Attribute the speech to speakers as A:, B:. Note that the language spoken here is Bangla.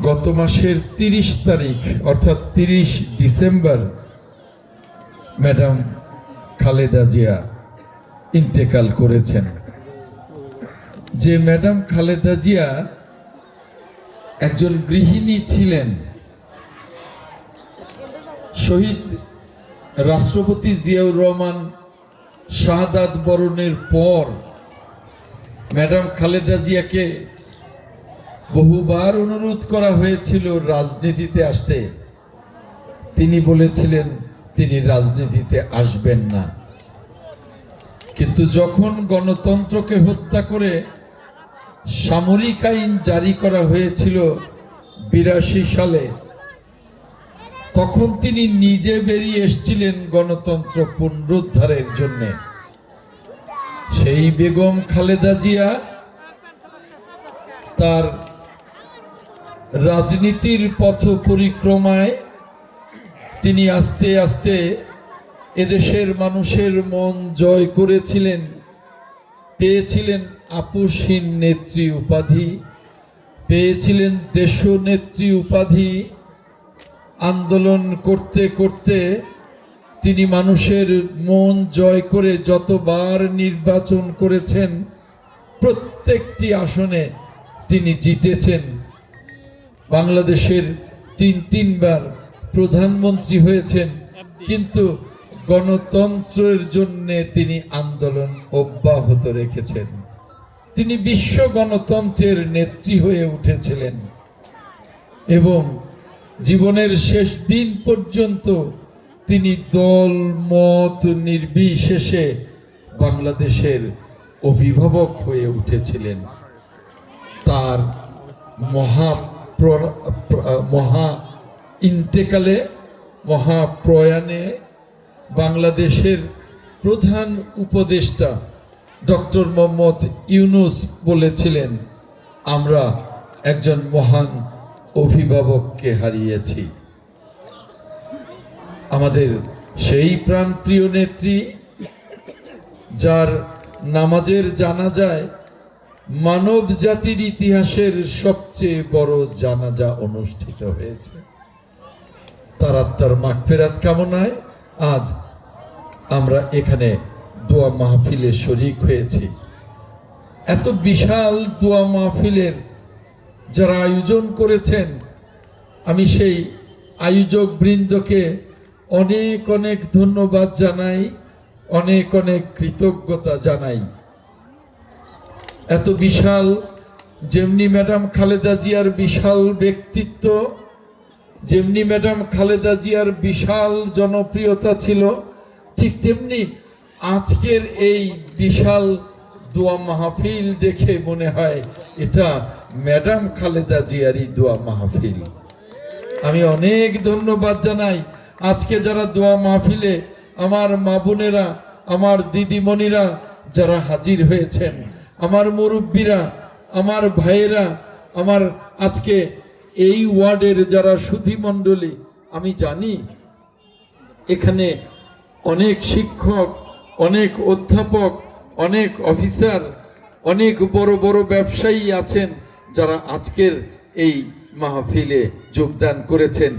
A: গত মাসের 30 তারিখ অর্থাৎ 30 ডিসেম্বর ম্যাডাম খালেদা জিয়া ইন্তেকাল করেছেন। যে ম্যাডাম খালেদা জিয়া একজন গৃহিণী ছিলেন, শহীদ রাষ্ট্রপতি জিয়াউর রহমান শাহাদাত বরণের পর ম্যাডাম খালেদা জিয়াকে বহুবার অনুরোধ করা হয়েছিল রাজনীতিতে আসতে। তিনি বলেছিলেন তিনি রাজনীতিতে আসবেন না। কিন্তু যখন গণতন্ত্রকে হত্যা করে সামরিক আইন জারি করা হয়েছিল 82 সালে, তখন তিনি নিজে বেরিয়ে এসেছিলেন গণতন্ত্র পুনরুদ্ধারের জন্য। সেই বেগম খালেদা জিয়া তার রাজনীতির পথ পরিক্রমায় তিনি আস্তে আস্তে এদেশের মানুষের মন জয় করেছিলেন, পেয়েছিলেন আপোষহীন নেত্রী উপাধি, পেয়েছিলেন দেশনেত্রী উপাধি। আন্দোলন করতে করতে তিনি মানুষের মন জয় করে যতবার নির্বাচন করেছেন প্রত্যেকটি আসনে তিনি জিতেছেন। বাংলাদেশের তিনবার প্রধানমন্ত্রী হয়েছেন, কিন্তু গণতন্ত্রের জন্য তিনি আন্দোলন অব্যাহত রেখেছেন। তিনি বিশ্ব গণতন্ত্রের নেত্রী হয়ে উঠেছিলেন এবং জীবনের শেষ দিন পর্যন্ত তিনি দল মত নির্বিশেষে বাংলাদেশের অভিভাবক হয়ে উঠেছিলেন। তার মহা ইন্তেকালে, মহাপ্রয়াণে বাংলাদেশের প্রধান উপদেষ্টা ডক্টর মোহাম্মদ ইউনূস বলেছিলেন, আমরা একজন মহান অভিভাবককে হারিয়েছি। আমাদের সেই প্রাণপ্রিয় নেত্রী, যার নামাজের জানাজায় মানব জাতির ইতিহাসের সবচেয়ে বড় জানাজা অনুষ্ঠিত হয়েছে, তার আত্মার মাগফিরাত কামনায় আজ আমরা এখানে দোয়া মাহফিলে শরীক হয়েছি। এত বিশাল দোয়া মাহফিলের যারা আয়োজন করেছেন, আমি সেই আয়োজক বৃন্দকে অনেক অনেক ধন্যবাদ জানাই, অনেক অনেক কৃতজ্ঞতা জানাই। এত বিশাল, যেমনি ম্যাডাম খালেদা জিয়ার বিশাল ব্যক্তিত্ব, যেমনি ম্যাডাম খালেদা জিয়ার বিশাল জনপ্রিয়তা ছিল, ঠিক তেমনি আজকের এই বিশাল দোয়া মাহফিল দেখে মনে হয় এটা ম্যাডাম খালেদা জিয়ারই দোয়া মাহফিল। আমি অনেক ধন্যবাদ জানাই আজকে যারা দোয়া মাহফিলে, আমার মা বোনেরা, আমার দিদিমণিরা যারা হাজির হয়েছেন, আমার মুরব্বীরা, আমার ভাইয়েরা, আমার আজকে এই ওয়ার্ডের যারা সুধীমণ্ডলী। আমি জানি এখানে অনেক শিক্ষক, অনেক অধ্যাপক, অনেক অফিসার, অনেক বড় বড় ব্যবসায়ী আছেন যারা আজকের এই মাহফিলে যোগদান করেছেন।